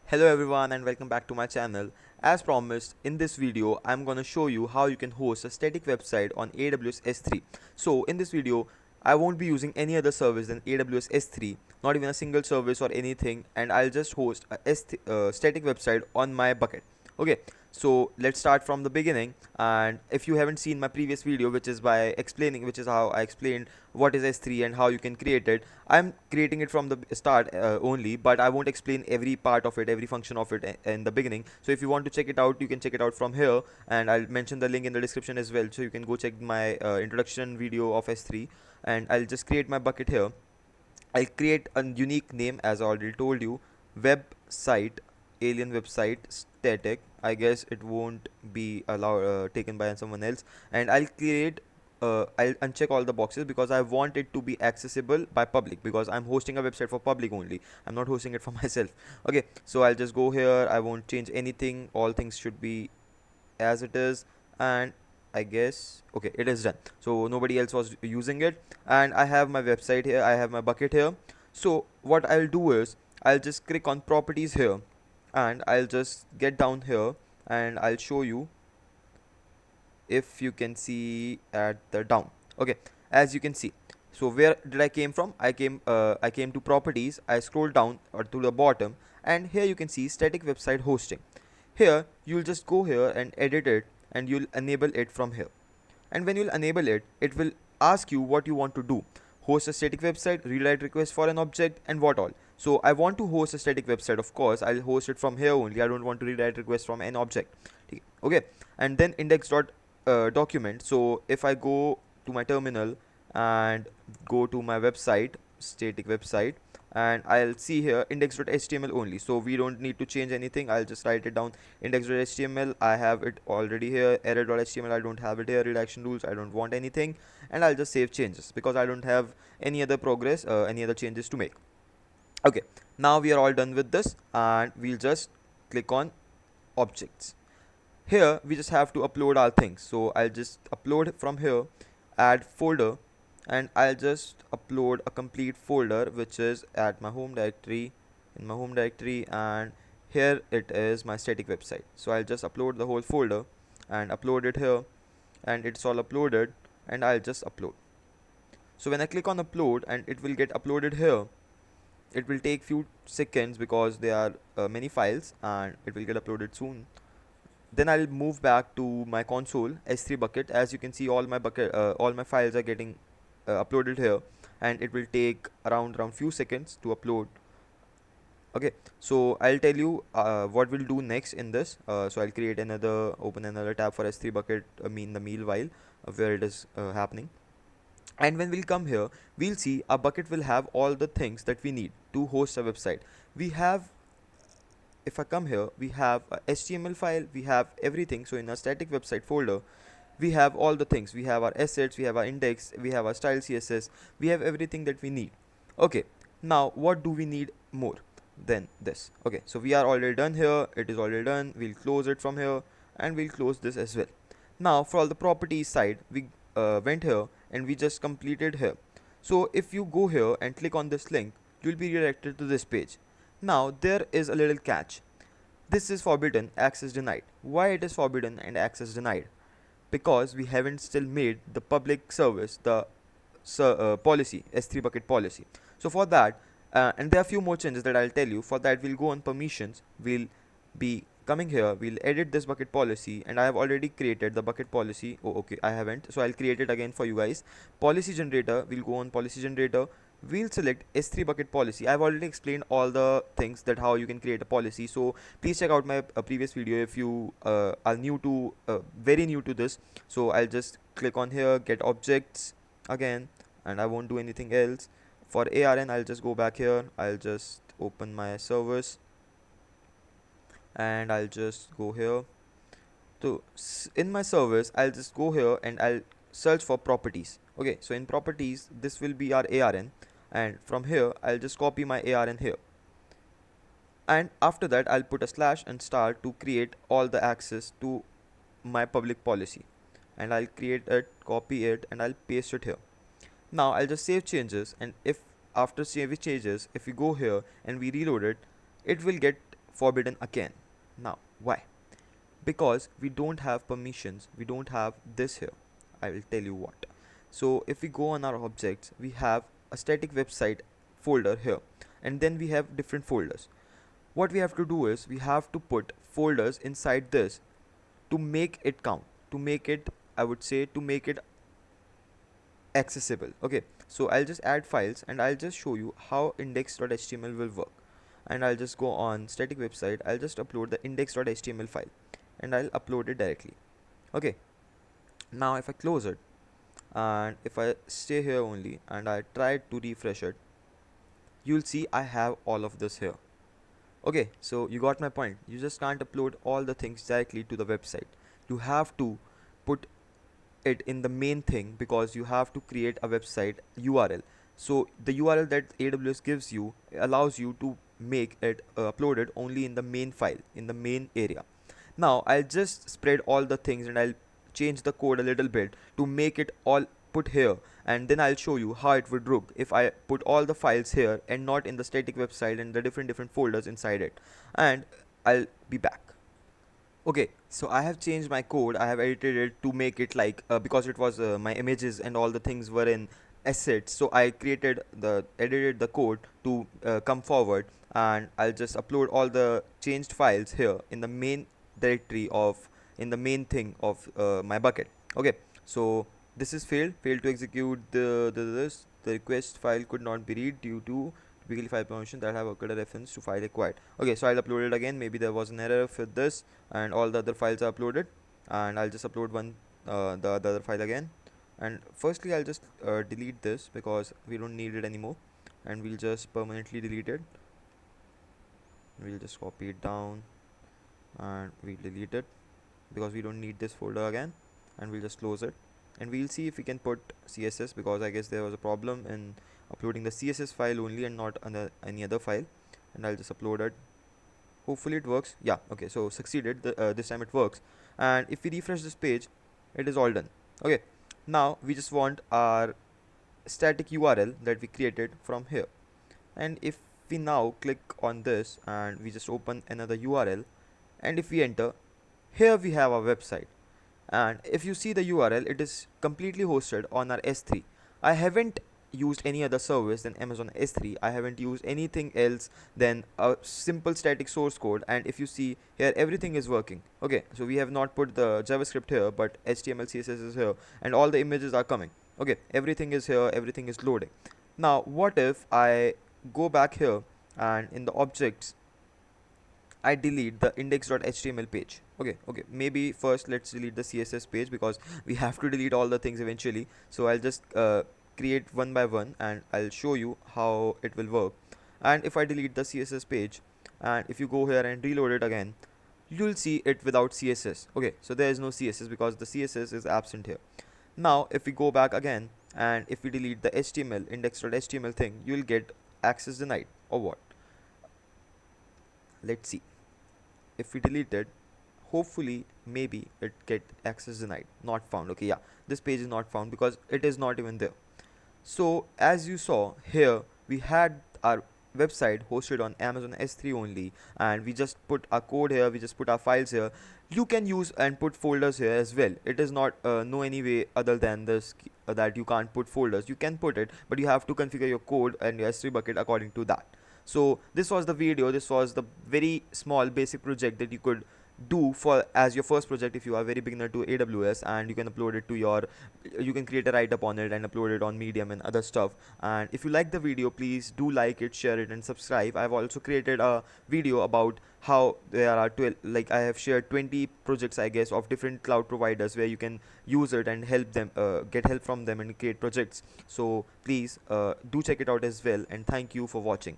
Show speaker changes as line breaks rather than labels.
Hello everyone and welcome back to my channel. As promised, in this video I'm gonna show you how you can host a static website on AWS S3. So in this video I won't be using any other service than AWS S3, not even a single service or anything, and I'll just host a static website on my bucket. Okay, so let's start from the beginning. And if you haven't seen my previous video, which is how I explained what is S3 and how you can create it, I'm creating it from the start only, but I won't explain every part of it, every function of it in the beginning. So if you want to check it out, you can check it out from here, and I'll mention the link in the description as well, so you can go check my introduction video of S3. And I'll just create my bucket here. I'll create a unique name, as I already told you, website, alien website static. I guess it won't be allowed taken by someone else. And I'll uncheck all the boxes because I want it to be accessible by public, because I'm hosting a website for public only. I'm not hosting it for myself. Okay, so I'll just go here. I won't change anything. All things should be as it is. And I guess okay, it is done. So nobody else was using it, and I have my website here, I have my bucket here. So what I'll do is I'll just click on properties here, and I'll just get down here, and I'll show you. If you can see at the down, okay, as you can see, so where did I came from? I came to properties, I scroll down or to the bottom, and here you can see static website hosting. Here you'll just go here and edit it, and you'll enable it from here. And when you'll enable it, it will ask you what you want to do: host a static website, redirect request for an object, and what all. So I want to host a static website. Of course I'll host it from here only. I don't want to redirect request from an object. Okay, and then index dot document. So if I go to my terminal and go to my website, static website, and I'll see here index.html only, so we don't need to change anything. I'll just write it down, index.html. I have it already here. Error.html, I don't have it here. Redaction rules, I don't want anything. And I'll just save changes because I don't have any other any other changes to make. Okay, now we are all done with this, and we'll just click on objects. Here we just have to upload our things, so I'll just upload from here, add folder, and I'll just upload a complete folder which is at my home directory, in my home directory, and here it is my static website. So I'll just upload the whole folder and upload it here, and it's all uploaded, and I'll just upload. So when I click on upload, and it will get uploaded here, it will take few seconds because there are many files, and it will get uploaded soon. Then I'll move back to my console S3 bucket. As you can see, all my files are getting uploaded here, and it will take around few seconds to upload. Okay, so I'll tell you what we'll do next in this. So I'll open another tab for S3 bucket, in the meanwhile, where it is happening. And when we'll come here, we'll see our bucket will have all the things that we need to host a website. We have, if I come here, we have a HTML file, we have everything. So in our static website folder, we have all the things. We have our assets, we have our index, we have our style CSS, we have everything that we need. Okay, now what do we need more than this? Okay, so we are already done here. It is already done. We'll close it from here, and we'll close this as well. Now for all the properties side, we went here and we just completed here. So if you go here and click on this link, you'll be redirected to this page. Now there is a little catch. This is forbidden, access denied. Why it is forbidden and access denied? Because we haven't still made the public service, the policy, S3 bucket policy. So for that, and there are a few more changes that I'll tell you. For that, we'll go on permissions. We'll be coming here. We'll edit this bucket policy, and I have already created the bucket policy. Oh, okay, I haven't. So I'll create it again for you guys. Policy generator. We'll go on policy generator. We'll select S3 bucket policy. I've already explained all the things that how you can create a policy. So please check out my previous video if you are new to very new to this. So I'll just click on here, get objects again, and I won't do anything else. For ARN, I'll just go back here. I'll just open my service, and I'll just go here. So in my service, I'll just go here and I'll search for properties. Okay, so in properties, this will be our ARN, and from here I'll just copy my ARN here, and after that I'll put a slash and star to create all the access to my public policy, and I'll create it, copy it, and I'll paste it here. Now I'll just save changes, and if after saving changes, if we go here and we reload it, it will get forbidden again. Now why? Because we don't have permissions, we don't have this here. I will tell you what. So if we go on our objects, we have a static website folder here, and then we have different folders. What we have to do is we have to put folders inside this to make it count, to make it, I would say, to make it accessible. Okay, so I'll just add files and I'll just show you how index.html will work. And I'll just go on static website, I'll just upload the index.html file and I'll upload it directly. Okay, now if I close it and if I stay here only and I try to refresh it, you'll see I have all of this here. Okay, so you got my point. You just can't upload all the things directly to the website. You have to put it in the main thing because you have to create a website URL. So the URL that AWS gives you allows you to make it uploaded only in the main file, in the main area. Now I'll just spread all the things and I'll change the code a little bit to make it all put here, and then I'll show you how it would look if I put all the files here and not in the static website and the different folders inside it. And I'll be back. Okay, so I have changed my code. I have edited it to make it like because it was my images and all the things were in assets. So I edited the code to come forward, and I'll just upload all the changed files here in the main directory of in the main thing of my bucket. Okay, so this is failed to execute the request file could not be read due to typically file permission that have occurred a reference to file required. Okay, so I'll upload it again. Maybe there was an error for this and all the other files are uploaded, and I'll just upload the other file again. And firstly I'll just delete this because we don't need it anymore, and we'll just permanently delete it. We'll just copy it down and we'll delete it because we don't need this folder again, and we'll just close it. And we'll see if we can put CSS, because I guess there was a problem in uploading the CSS file only and not any other file. And I'll just upload it. Hopefully it works. Yeah, okay, so succeeded. This time it works. And if we refresh this page, it is all done. Okay, now we just want our static URL that we created from here. And if we now click on this and we just open another URL, and if we enter, here we have our website. And if you see the URL, it is completely hosted on our S3. I haven't used any other service than Amazon S3. I haven't used anything else than a simple static source code, and if you see here, everything is working. Okay, so we have not put the JavaScript here, but HTML, CSS is here, and all the images are coming. Okay, everything is here, everything is loading. Now what if I go back here and in the objects I delete the index.html page? Okay, maybe first let's delete the CSS page because we have to delete all the things eventually. So I'll just create one by one and I'll show you how it will work. And if I delete the CSS page and if you go here and reload it again, you'll see it without CSS. Okay, so there is no CSS because the CSS is absent here. Now if we go back again and if we delete the HTML index.html thing, you'll get access denied or what? Let's see. If we delete it, hopefully maybe it get access denied, not found. Okay, yeah, this page is not found because it is not even there. So as you saw here, we had our website hosted on Amazon S3 only, and we just put our code here, we just put our files here. You can use and put folders here as well. It is not no any way other than this that you can't put folders. You can put it, but you have to configure your code and your S3 bucket according to that. So this was the video. This was the very small basic project that you could do for as your first project if you are very beginner to AWS, and you can upload it to your you can create a write-up on it and upload it on Medium and other stuff. And if you like the video, please do like it, share it and subscribe. I've also created a video about how there are 12, like I have shared 20 projects I guess of different cloud providers where you can use it and help them get help from them and create projects. So please do check it out as well, and thank you for watching.